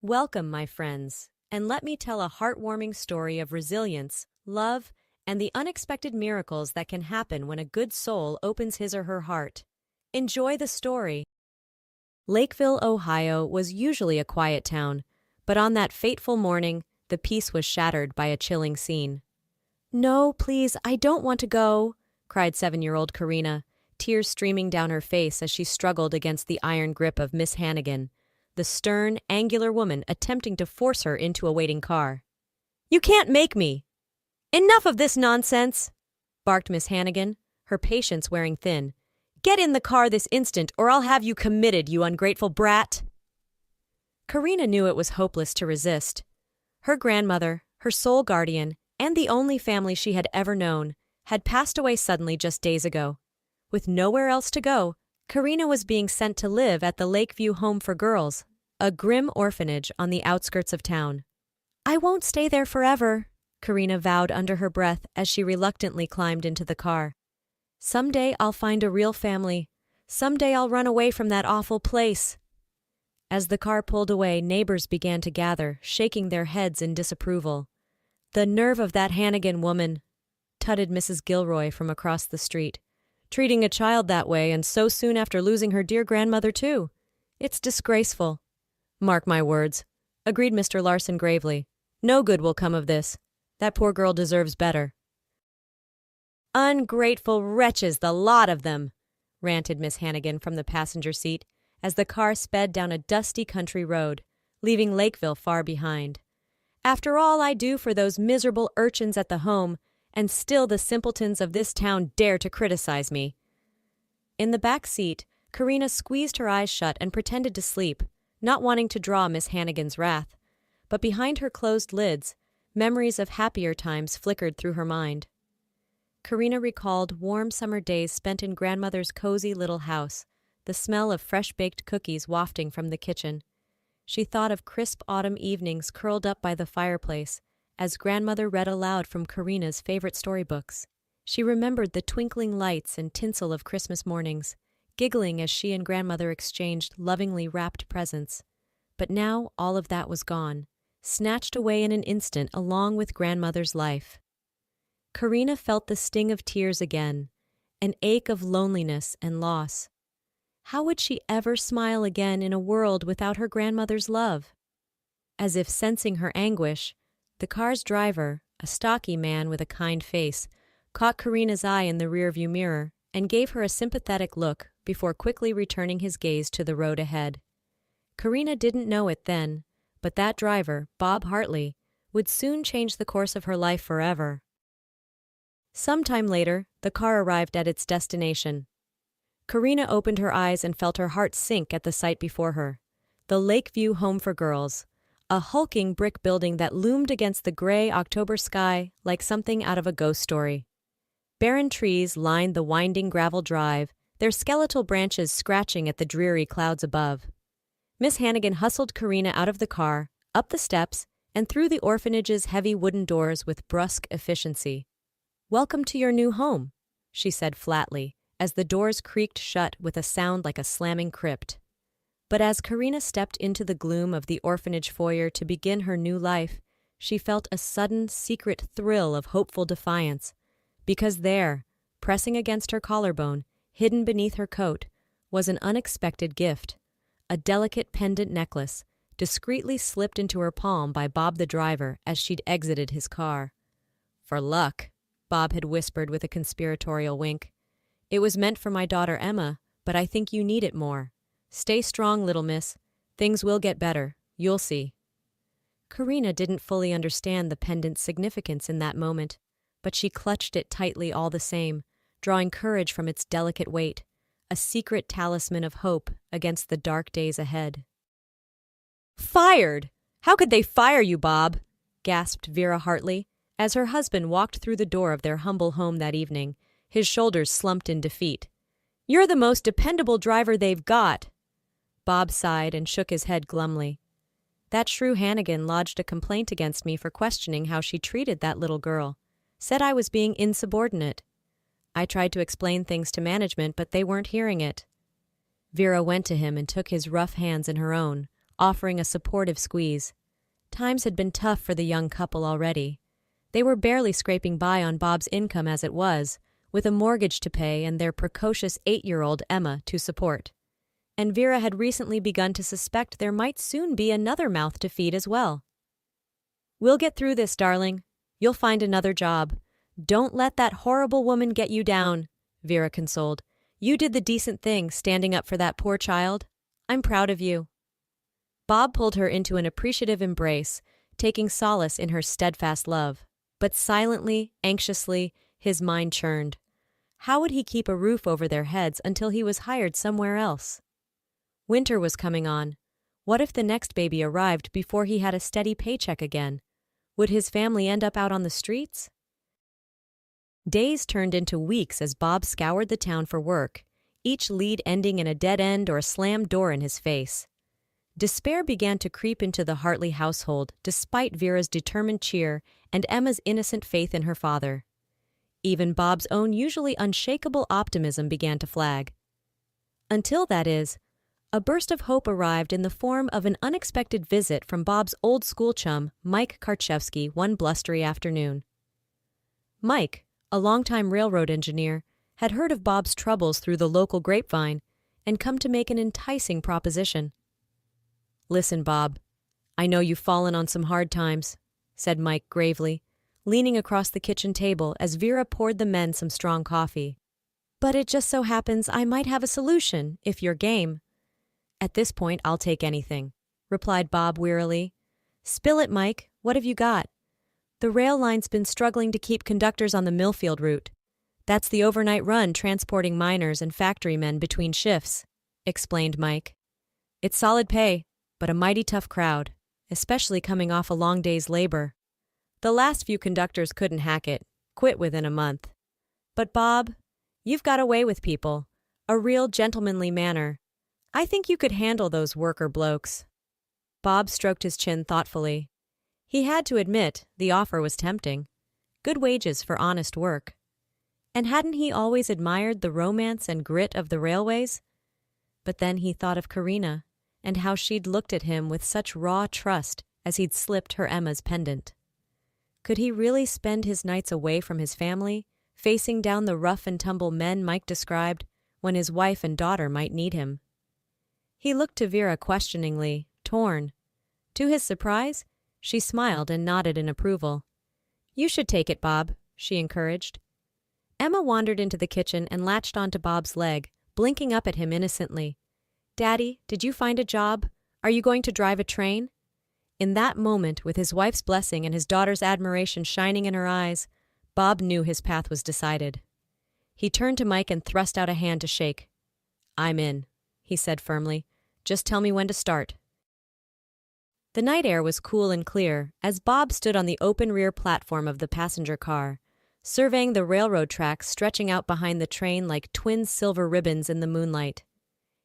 Welcome, my friends, and let me tell a heartwarming story of resilience, love, and the unexpected miracles that can happen when a good soul opens his or her heart. Enjoy the story. Lakeville, Ohio was usually a quiet town, but on that fateful morning, the peace was shattered by a chilling scene. "No, please, I don't want to go," cried 7-year-old Karina, tears streaming down her face as she struggled against the iron grip of Miss Hannigan, the stern, angular woman attempting to force her into a waiting car. "You can't make me!" "Enough of this nonsense!" barked Miss Hannigan, her patience wearing thin. "Get in the car this instant, or I'll have you committed, you ungrateful brat!" Karina knew it was hopeless to resist. Her grandmother, her sole guardian, and the only family she had ever known, had passed away suddenly just days ago. With nowhere else to go, Karina was being sent to live at the Lakeview Home for Girls, a grim orphanage on the outskirts of town. "I won't stay there forever," Karina vowed under her breath as she reluctantly climbed into the car. "Someday I'll find a real family. Someday I'll run away from that awful place." As the car pulled away, neighbors began to gather, shaking their heads in disapproval. "The nerve of that Hannigan woman," tutted Mrs. Gilroy from across the street. "Treating a child that way, and so soon after losing her dear grandmother, too. It's disgraceful." "Mark my words," agreed Mr. Larson gravely. "No good will come of this. That poor girl deserves better." "Ungrateful wretches, the lot of them," ranted Miss Hannigan from the passenger seat as the car sped down a dusty country road, leaving Lakeville far behind. "After all I do for those miserable urchins at the home, and still the simpletons of this town dare to criticize me." In the back seat, Karina squeezed her eyes shut and pretended to sleep, not wanting to draw Miss Hannigan's wrath. But behind her closed lids, memories of happier times flickered through her mind. Karina recalled warm summer days spent in grandmother's cozy little house, the smell of fresh-baked cookies wafting from the kitchen. She thought of crisp autumn evenings curled up by the fireplace, as grandmother read aloud from Karina's favorite storybooks. She remembered the twinkling lights and tinsel of Christmas mornings, giggling as she and grandmother exchanged lovingly wrapped presents. But now all of that was gone, snatched away in an instant along with grandmother's life. Karina felt the sting of tears again, an ache of loneliness and loss. How would she ever smile again in a world without her grandmother's love? As if sensing her anguish, the car's driver, a stocky man with a kind face, caught Karina's eye in the rearview mirror and gave her a sympathetic look before quickly returning his gaze to the road ahead. Karina didn't know it then, but that driver, Bob Hartley, would soon change the course of her life forever. Sometime later, the car arrived at its destination. Karina opened her eyes and felt her heart sink at the sight before her. The Lakeview Home for Girls, a hulking brick building that loomed against the gray October sky like something out of a ghost story. Barren trees lined the winding gravel drive, their skeletal branches scratching at the dreary clouds above. Miss Hannigan hustled Karina out of the car, up the steps, and through the orphanage's heavy wooden doors with brusque efficiency. "Welcome to your new home," she said flatly, as the doors creaked shut with a sound like a slamming crypt. But as Karina stepped into the gloom of the orphanage foyer to begin her new life, she felt a sudden, secret thrill of hopeful defiance, because there, pressing against her collarbone, hidden beneath her coat, was an unexpected gift, a delicate pendant necklace, discreetly slipped into her palm by Bob the driver as she'd exited his car. "For luck," Bob had whispered with a conspiratorial wink. "It was meant for my daughter Emma, but I think you need it more. Stay strong, little miss. Things will get better. You'll see." Karina didn't fully understand the pendant's significance in that moment, but she clutched it tightly all the same, drawing courage from its delicate weight, a secret talisman of hope against the dark days ahead. "Fired! How could they fire you, Bob?" gasped Vera Hartley, as her husband walked through the door of their humble home that evening, his shoulders slumped in defeat. "You're the most dependable driver they've got." Bob sighed and shook his head glumly. "That shrew Hannigan lodged a complaint against me for questioning how she treated that little girl. Said I was being insubordinate. I tried to explain things to management, but they weren't hearing it." Vera went to him and took his rough hands in her own, offering a supportive squeeze. Times had been tough for the young couple already. They were barely scraping by on Bob's income as it was, with a mortgage to pay and their precocious 8-year-old Emma to support. And Vera had recently begun to suspect there might soon be another mouth to feed as well. "We'll get through this, darling. You'll find another job. Don't let that horrible woman get you down," Vera consoled. "You did the decent thing, standing up for that poor child. I'm proud of you." Bob pulled her into an appreciative embrace, taking solace in her steadfast love. But silently, anxiously, his mind churned. How would he keep a roof over their heads until he was hired somewhere else? Winter was coming on. What if the next baby arrived before he had a steady paycheck again? Would his family end up out on the streets? Days turned into weeks as Bob scoured the town for work, each lead ending in a dead end or a slammed door in his face. Despair began to creep into the Hartley household despite Vera's determined cheer and Emma's innocent faith in her father. Even Bob's own usually unshakable optimism began to flag. Until, that is, a burst of hope arrived in the form of an unexpected visit from Bob's old school chum, Mike Karchevsky, one blustery afternoon. Mike, a longtime railroad engineer, had heard of Bob's troubles through the local grapevine and come to make an enticing proposition. "Listen, Bob, I know you've fallen on some hard times," said Mike gravely, leaning across the kitchen table as Vera poured the men some strong coffee. "But it just so happens I might have a solution, if you're game." "At this point, I'll take anything," replied Bob wearily. "Spill it, Mike. What have you got?" "The rail line's been struggling to keep conductors on the Millfield route. That's the overnight run transporting miners and factory men between shifts," explained Mike. "It's solid pay, but a mighty tough crowd, especially coming off a long day's labor. The last few conductors couldn't hack it, quit within a month. But Bob, you've got a way with people, a real gentlemanly manner. I think you could handle those worker blokes." Bob stroked his chin thoughtfully. He had to admit the offer was tempting. Good wages for honest work. And hadn't he always admired the romance and grit of the railways? But then he thought of Karina, and how she'd looked at him with such raw trust as he'd slipped her Emma's pendant. Could he really spend his nights away from his family, facing down the rough-and-tumble men Mike described, when his wife and daughter might need him? He looked to Vera questioningly, torn. To his surprise, she smiled and nodded in approval. "You should take it, Bob," she encouraged. Emma wandered into the kitchen and latched onto Bob's leg, blinking up at him innocently. "Daddy, did you find a job? Are you going to drive a train?" In that moment, with his wife's blessing and his daughter's admiration shining in her eyes, Bob knew his path was decided. He turned to Mike and thrust out a hand to shake. "I'm in," he said firmly. "Just tell me when to start." The night air was cool and clear as Bob stood on the open rear platform of the passenger car, surveying the railroad tracks stretching out behind the train like twin silver ribbons in the moonlight.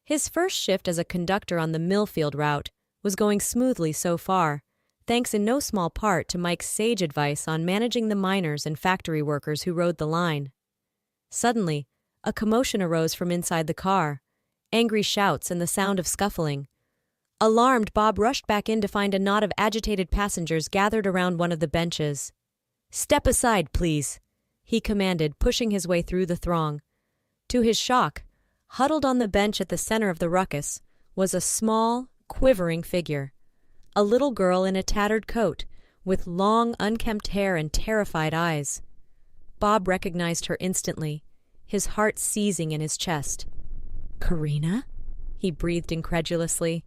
His first shift as a conductor on the Millfield route was going smoothly so far, thanks in no small part to Mike's sage advice on managing the miners and factory workers who rode the line. Suddenly, a commotion arose from inside the car, angry shouts and the sound of scuffling. Alarmed, Bob rushed back in to find a knot of agitated passengers gathered around one of the benches. "Step aside, please," he commanded, pushing his way through the throng. To his shock, huddled on the bench at the center of the ruckus, was a small, quivering figure. A little girl in a tattered coat, with long, unkempt hair and terrified eyes. Bob recognized her instantly, his heart seizing in his chest. "Karina?" he breathed incredulously.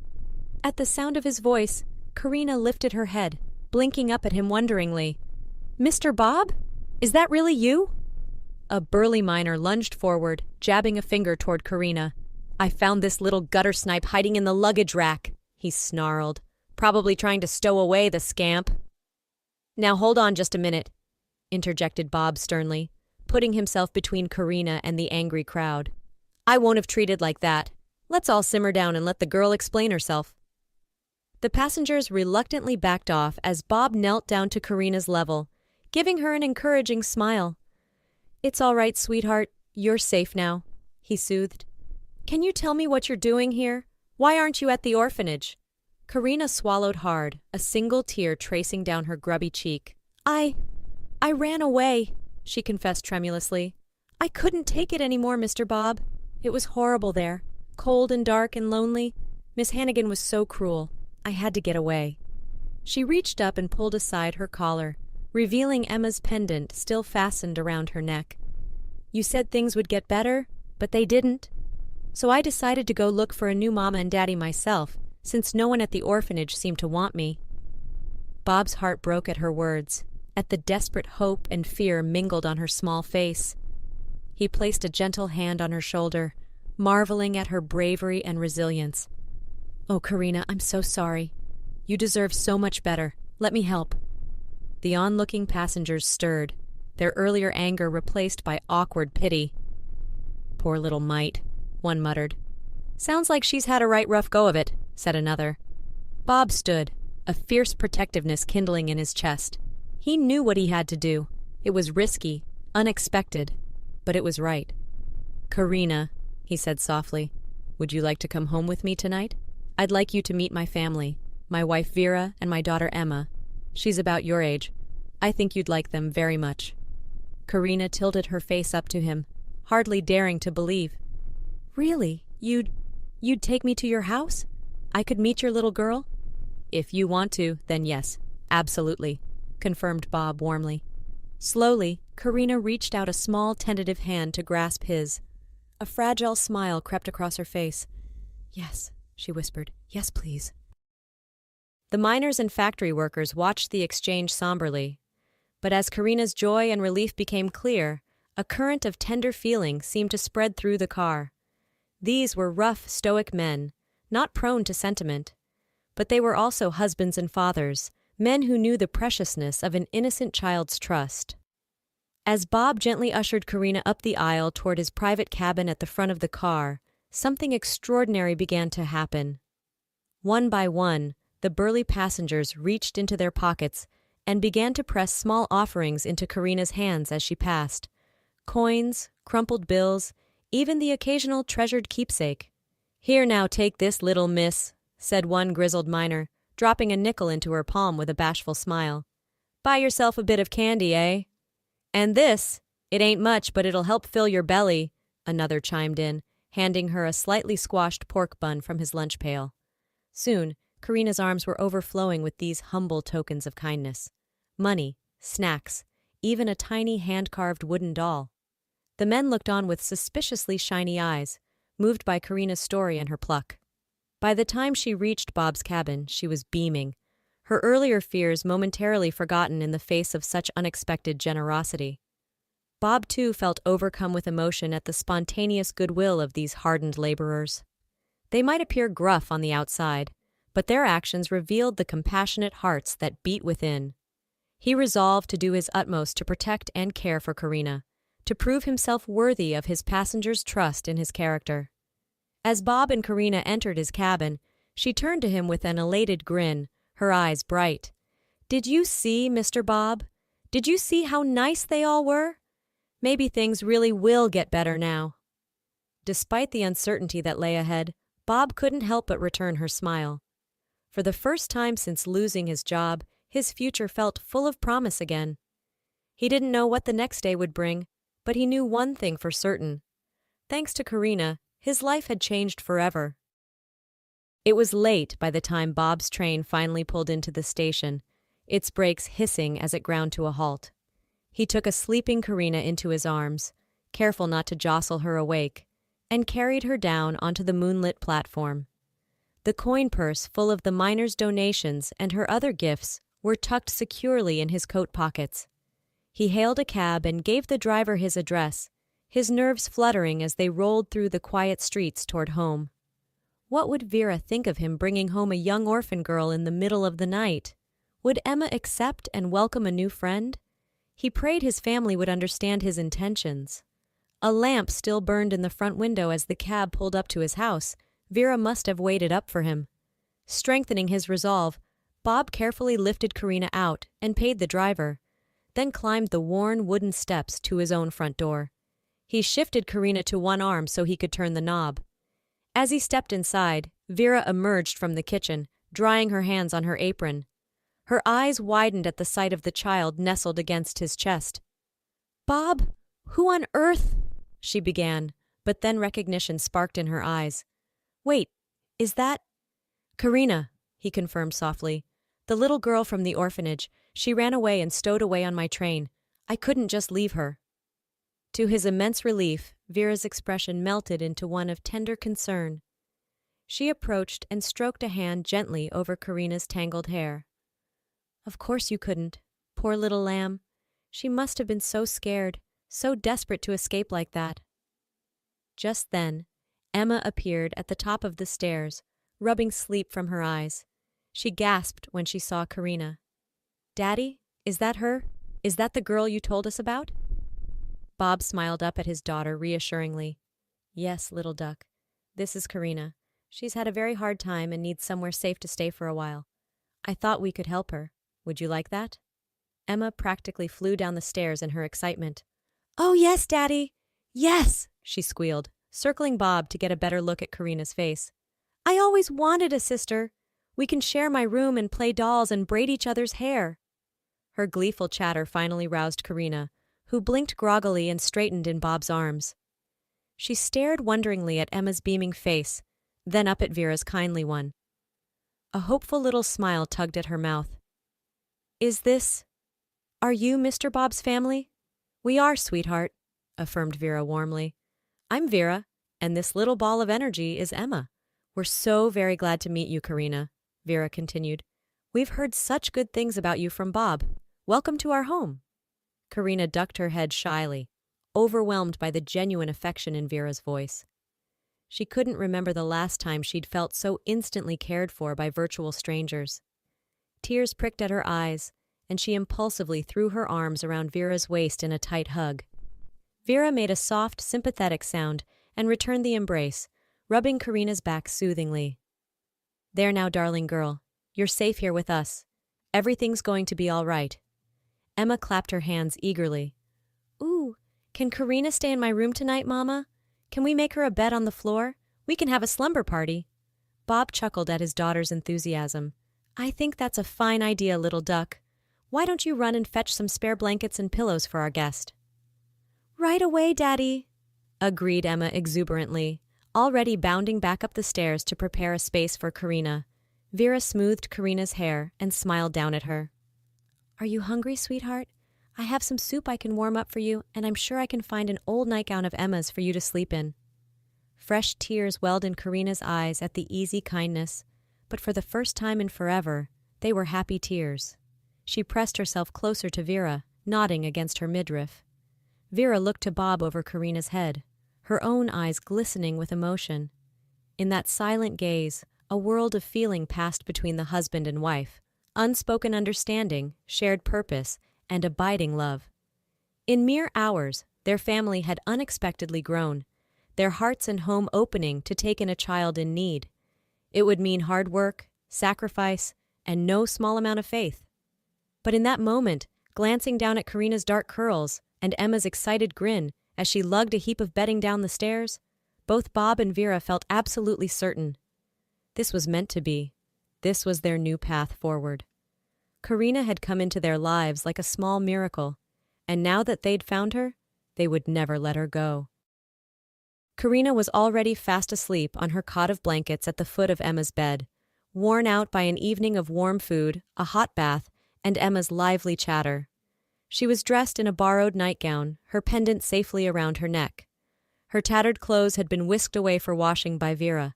At the sound of his voice, Karina lifted her head, blinking up at him wonderingly. "Mr. Bob? Is that really you?" A burly miner lunged forward, jabbing a finger toward Karina. "I found this little gutter snipe hiding in the luggage rack," he snarled. "Probably trying to stow away, the scamp." "Now hold on just a minute," interjected Bob sternly, putting himself between Karina and the angry crowd. "I won't have treated like that. Let's all simmer down and let the girl explain herself." The passengers reluctantly backed off as Bob knelt down to Karina's level, giving her an encouraging smile. "It's all right, sweetheart. You're safe now," he soothed. "Can you tell me what you're doing here? Why aren't you at the orphanage?" Karina swallowed hard, a single tear tracing down her grubby cheek. I ran away, she confessed tremulously. I couldn't take it anymore, Mr. Bob. It was horrible there, cold and dark and lonely. Miss Hannigan was so cruel. I had to get away. She reached up and pulled aside her collar, revealing Emma's pendant still fastened around her neck. You said things would get better, but they didn't. So I decided to go look for a new mama and daddy myself, since no one at the orphanage seemed to want me. Bob's heart broke at her words, at the desperate hope and fear mingled on her small face. He placed a gentle hand on her shoulder, marveling at her bravery and resilience. Oh, Karina, I'm so sorry. You deserve so much better. Let me help. The onlooking passengers stirred, their earlier anger replaced by awkward pity. Poor little mite, one muttered. Sounds like she's had a right rough go of it, said another. Bob stood, a fierce protectiveness kindling in his chest. He knew what he had to do. It was risky, unexpected, but it was right. Karina, he said softly, would you like to come home with me tonight? I'd like you to meet my family, my wife Vera and my daughter Emma. She's about your age. I think you'd like them very much. Karina tilted her face up to him, hardly daring to believe. Really? You'd take me to your house? I could meet your little girl? If you want to, then yes, absolutely, confirmed Bob warmly. Slowly, Karina reached out a small, tentative hand to grasp his. A fragile smile crept across her face. Yes, she whispered. Yes, please. The miners and factory workers watched the exchange somberly. But as Karina's joy and relief became clear, a current of tender feeling seemed to spread through the car. These were rough, stoic men, not prone to sentiment. But they were also husbands and fathers, men who knew the preciousness of an innocent child's trust. As Bob gently ushered Karina up the aisle toward his private cabin at the front of the car, something extraordinary began to happen. One by one, the burly passengers reached into their pockets and began to press small offerings into Karina's hands as she passed. Coins, crumpled bills, even the occasional treasured keepsake. Here now, take this, little miss, said one grizzled miner, dropping a nickel into her palm with a bashful smile. Buy yourself a bit of candy, eh? And this, it ain't much, but it'll help fill your belly, another chimed in, handing her a slightly squashed pork bun from his lunch pail. Soon, Karina's arms were overflowing with these humble tokens of kindness. Money, snacks, even a tiny hand-carved wooden doll. The men looked on with suspiciously shiny eyes, moved by Karina's story and her pluck. By the time she reached Bob's cabin, she was beaming, her earlier fears momentarily forgotten in the face of such unexpected generosity. Bob, too, felt overcome with emotion at the spontaneous goodwill of these hardened laborers. They might appear gruff on the outside, but their actions revealed the compassionate hearts that beat within. He resolved to do his utmost to protect and care for Karina, to prove himself worthy of his passengers' trust in his character. As Bob and Karina entered his cabin, she turned to him with an elated grin, her eyes bright. Did you see, Mr. Bob? Did you see how nice they all were? Maybe things really will get better now. Despite the uncertainty that lay ahead, Bob couldn't help but return her smile. For the first time since losing his job, his future felt full of promise again. He didn't know what the next day would bring, but he knew one thing for certain. Thanks to Karina, his life had changed forever. It was late by the time Bob's train finally pulled into the station, its brakes hissing as it ground to a halt. He took a sleeping Karina into his arms, careful not to jostle her awake, and carried her down onto the moonlit platform. The coin purse full of the miners' donations and her other gifts were tucked securely in his coat pockets. He hailed a cab and gave the driver his address, his nerves fluttering as they rolled through the quiet streets toward home. What would Vera think of him bringing home a young orphan girl in the middle of the night? Would Emma accept and welcome a new friend? He prayed his family would understand his intentions. A lamp still burned in the front window as the cab pulled up to his house. Vera must have waited up for him. Strengthening his resolve, Bob carefully lifted Karina out and paid the driver, then climbed the worn wooden steps to his own front door. He shifted Karina to one arm so he could turn the knob. As he stepped inside, Vera emerged from the kitchen, drying her hands on her apron. Her eyes widened at the sight of the child nestled against his chest. "Bob, who on earth—" she began, but then recognition sparked in her eyes. "Wait, is that—" "Karina," he confirmed softly. "The little girl from the orphanage. She ran away and stowed away on my train. I couldn't just leave her." To his immense relief, Vera's expression melted into one of tender concern. She approached and stroked a hand gently over Karina's tangled hair. "Of course you couldn't. Poor little lamb. She must have been so scared, so desperate to escape like that." Just then, Emma appeared at the top of the stairs, rubbing sleep from her eyes. She gasped when she saw Karina. "Daddy, is that her? Is that the girl you told us about?" Bob smiled up at his daughter reassuringly. "Yes, little duck. This is Karina. She's had a very hard time and needs somewhere safe to stay for a while. I thought we could help her. Would you like that?" Emma practically flew down the stairs in her excitement. "Oh, yes, Daddy! Yes!" she squealed, circling Bob to get a better look at Karina's face. "I always wanted a sister. We can share my room and play dolls and braid each other's hair." Her gleeful chatter finally roused Karina, who blinked groggily and straightened in Bob's arms. She stared wonderingly at Emma's beaming face, then up at Vera's kindly one. A hopeful little smile tugged at her mouth. Are you Mr. Bob's family?" "We are, sweetheart," affirmed Vera warmly. "I'm Vera, and this little ball of energy is Emma. We're so very glad to meet you, Karina," Vera continued. "We've heard such good things about you from Bob. Welcome to our home." Karina ducked her head shyly, overwhelmed by the genuine affection in Vera's voice. She couldn't remember the last time she'd felt so instantly cared for by virtual strangers. Tears pricked at her eyes, and she impulsively threw her arms around Vera's waist in a tight hug. Vera made a soft, sympathetic sound and returned the embrace, rubbing Karina's back soothingly. "There now, darling girl. You're safe here with us. Everything's going to be all right." Emma clapped her hands eagerly. "Ooh, can Karina stay in my room tonight, Mama? Can we make her a bed on the floor? We can have a slumber party." Bob chuckled at his daughter's enthusiasm. "I think that's a fine idea, little duck. Why don't you run and fetch some spare blankets and pillows for our guest?" "Right away, Daddy," agreed Emma exuberantly, already bounding back up the stairs to prepare a space for Karina. Vera smoothed Karina's hair and smiled down at her. "Are you hungry, sweetheart? I have some soup I can warm up for you, and I'm sure I can find an old nightgown of Emma's for you to sleep in." Fresh tears welled in Karina's eyes at the easy kindness, but for the first time in forever, they were happy tears. She pressed herself closer to Vera, nodding against her midriff. Vera looked to Bob over Karina's head, her own eyes glistening with emotion. In that silent gaze, a world of feeling passed between the husband and wife, unspoken understanding, shared purpose, and abiding love. In mere hours, their family had unexpectedly grown, their hearts and home opening to take in a child in need. It would mean hard work, sacrifice, and no small amount of faith. But in that moment, glancing down at Karina's dark curls and Emma's excited grin as she lugged a heap of bedding down the stairs, both Bob and Vera felt absolutely certain. This was meant to be. This was their new path forward. Karina had come into their lives like a small miracle, and now that they'd found her, they would never let her go. Karina was already fast asleep on her cot of blankets at the foot of Emma's bed, worn out by an evening of warm food, a hot bath, and Emma's lively chatter. She was dressed in a borrowed nightgown, her pendant safely around her neck. Her tattered clothes had been whisked away for washing by Vera.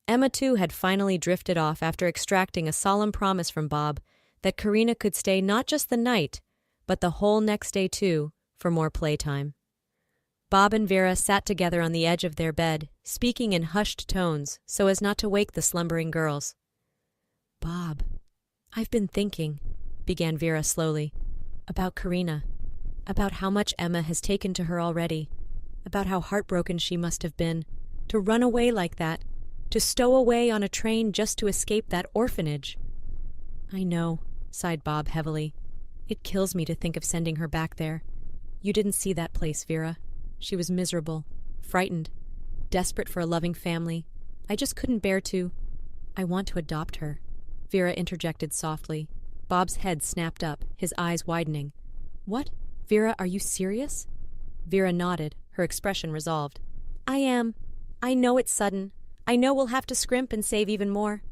Emma, too, had finally drifted off after extracting a solemn promise from Bob that Karina could stay not just the night, but the whole next day, too, for more playtime. Bob and Vera sat together on the edge of their bed, speaking in hushed tones so as not to wake the slumbering girls. "Bob, I've been thinking," began Vera slowly, "about Karina, about how much Emma has taken to her already, about how heartbroken she must have been, to run away like that, to stow away on a train just to escape that orphanage." "I know," sighed Bob heavily. "It kills me to think of sending her back there. You didn't see that place, Vera. She was miserable, frightened, desperate for a loving family. I just couldn't bear to. I want to adopt her. Vera interjected softly. Bob's head snapped up, his eyes widening. What? Vera, are you serious? Vera nodded, her expression resolved. I am. I know it's sudden. I know we'll have to scrimp and save even more.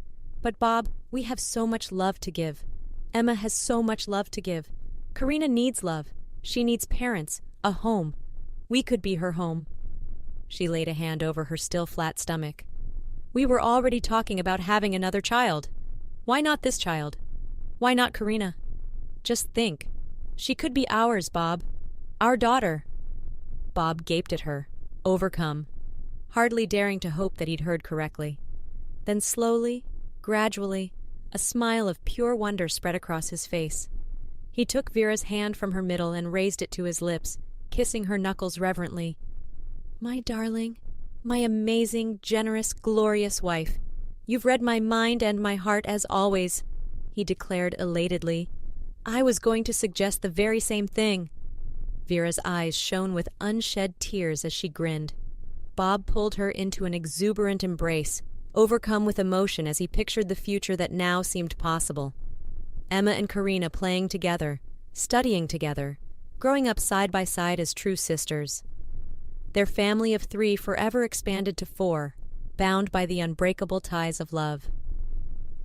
But Bob, we have so much love to give. Emma has so much love to give. Karina needs love. She needs parents, a home. We could be her home. She laid a hand over her still flat stomach. We were already talking about having another child. Why not this child? Why not Karina? Just think. She could be ours, Bob. Our daughter. Bob gaped at her, overcome, hardly daring to hope that he'd heard correctly. Then slowly, gradually, a smile of pure wonder spread across his face. He took Vera's hand from her middle and raised it to his lips, kissing her knuckles reverently. My darling, my amazing, generous, glorious wife. You've read my mind and my heart as always, he declared elatedly. I was going to suggest the very same thing. Vera's eyes shone with unshed tears as she grinned. Bob pulled her into an exuberant embrace, overcome with emotion as he pictured the future that now seemed possible. Emma and Karina playing together, studying together, growing up side by side as true sisters. Their family of 3 forever expanded to 4, bound by the unbreakable ties of love.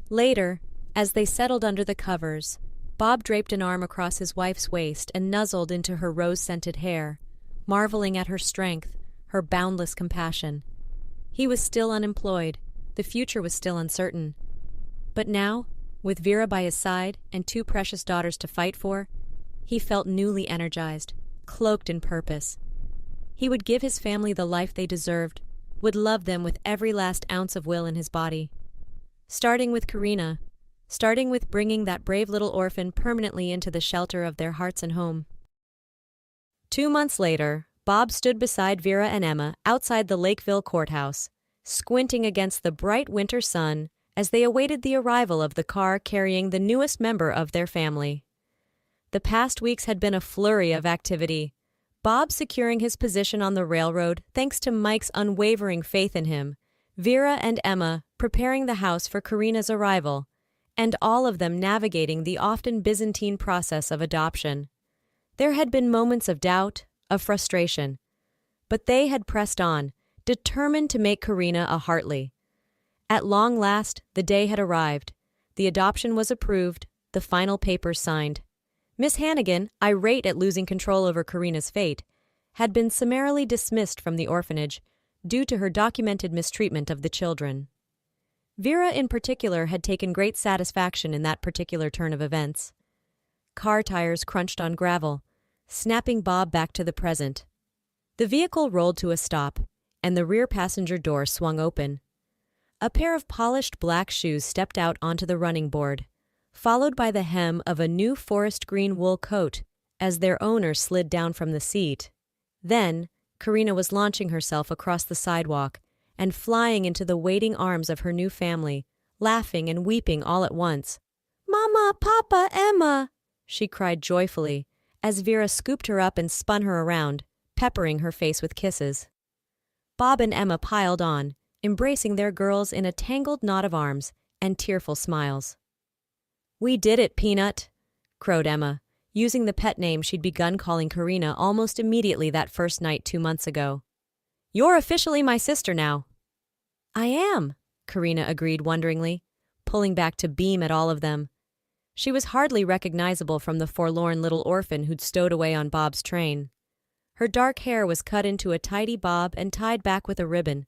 Later, as they settled under the covers, Bob draped an arm across his wife's waist and nuzzled into her rose-scented hair, marveling at her strength, her boundless compassion. He was still unemployed. The future was still uncertain. But now, with Vera by his side and 2 precious daughters to fight for, he felt newly energized, cloaked in purpose. He would give his family the life they deserved, would love them with every last ounce of will in his body. Starting with Karina, starting with bringing that brave little orphan permanently into the shelter of their hearts and home. 2 months later, Bob stood beside Vera and Emma outside the Lakeville courthouse, squinting against the bright winter sun as they awaited the arrival of the car carrying the newest member of their family. The past weeks had been a flurry of activity. Bob securing his position on the railroad thanks to Mike's unwavering faith in him, Vera and Emma preparing the house for Karina's arrival, and all of them navigating the often Byzantine process of adoption. There had been moments of doubt, of frustration, but they had pressed on, determined to make Karina a Hartley. At long last, the day had arrived. The adoption was approved, the final papers signed. Miss Hannigan, irate at losing control over Karina's fate, had been summarily dismissed from the orphanage due to her documented mistreatment of the children. Vera in particular had taken great satisfaction in that particular turn of events. Car tires crunched on gravel, snapping Bob back to the present. The vehicle rolled to a stop, and the rear passenger door swung open. A pair of polished black shoes stepped out onto the running board, followed by the hem of a new forest green wool coat as their owner slid down from the seat. Then, Karina was launching herself across the sidewalk and flying into the waiting arms of her new family, laughing and weeping all at once. "Mama, Papa, Emma!" she cried joyfully, as Vera scooped her up and spun her around, peppering her face with kisses. Bob and Emma piled on, embracing their girls in a tangled knot of arms and tearful smiles. "We did it, Peanut," crowed Emma, using the pet name she'd begun calling Karina almost immediately that first night 2 months ago. "You're officially my sister now." "I am," Karina agreed wonderingly, pulling back to beam at all of them. She was hardly recognizable from the forlorn little orphan who'd stowed away on Bob's train. Her dark hair was cut into a tidy bob and tied back with a ribbon.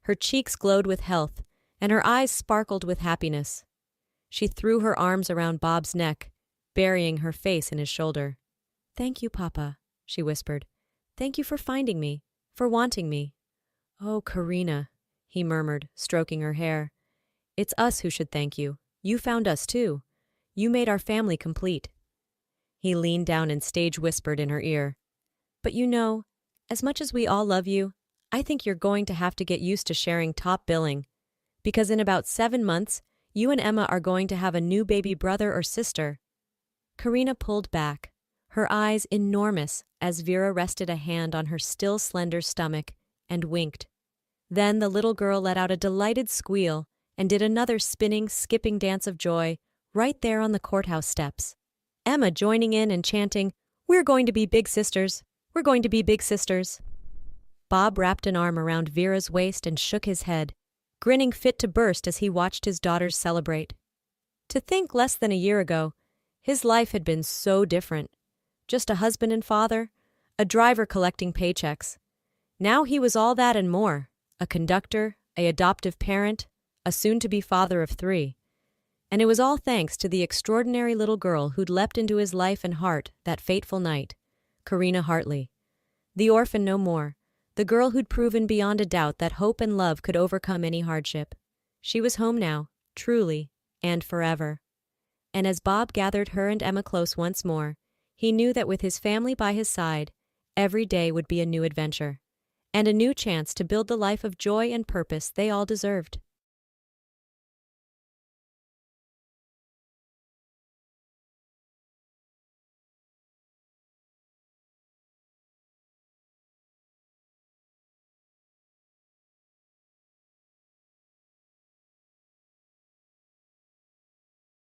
Her cheeks glowed with health, and her eyes sparkled with happiness. She threw her arms around Bob's neck, burying her face in his shoulder. "Thank you, Papa," she whispered. "Thank you for finding me, for wanting me." "Oh, Karina," he murmured, stroking her hair. "It's us who should thank you. You found us, too. You made our family complete." He leaned down and stage whispered in her ear. "But you know, as much as we all love you, I think you're going to have to get used to sharing top billing. Because in about 7 months, you and Emma are going to have a new baby brother or sister." Karina pulled back, her eyes enormous as Vera rested a hand on her still slender stomach and winked. Then the little girl let out a delighted squeal and did another spinning, skipping dance of joy right there on the courthouse steps. Emma joining in and chanting, "We're going to be big sisters. We're going to be big sisters." Bob wrapped an arm around Vera's waist and shook his head, grinning fit to burst as he watched his daughters celebrate. To think less than a year ago, his life had been so different. Just a husband and father, a driver collecting paychecks. Now he was all that and more, a conductor, an adoptive parent, a soon-to-be father of 3. And it was all thanks to the extraordinary little girl who'd leapt into his life and heart that fateful night, Karina Hartley. The orphan no more, the girl who'd proven beyond a doubt that hope and love could overcome any hardship. She was home now, truly, and forever. And as Bob gathered her and Emma close once more, he knew that with his family by his side, every day would be a new adventure, and a new chance to build the life of joy and purpose they all deserved.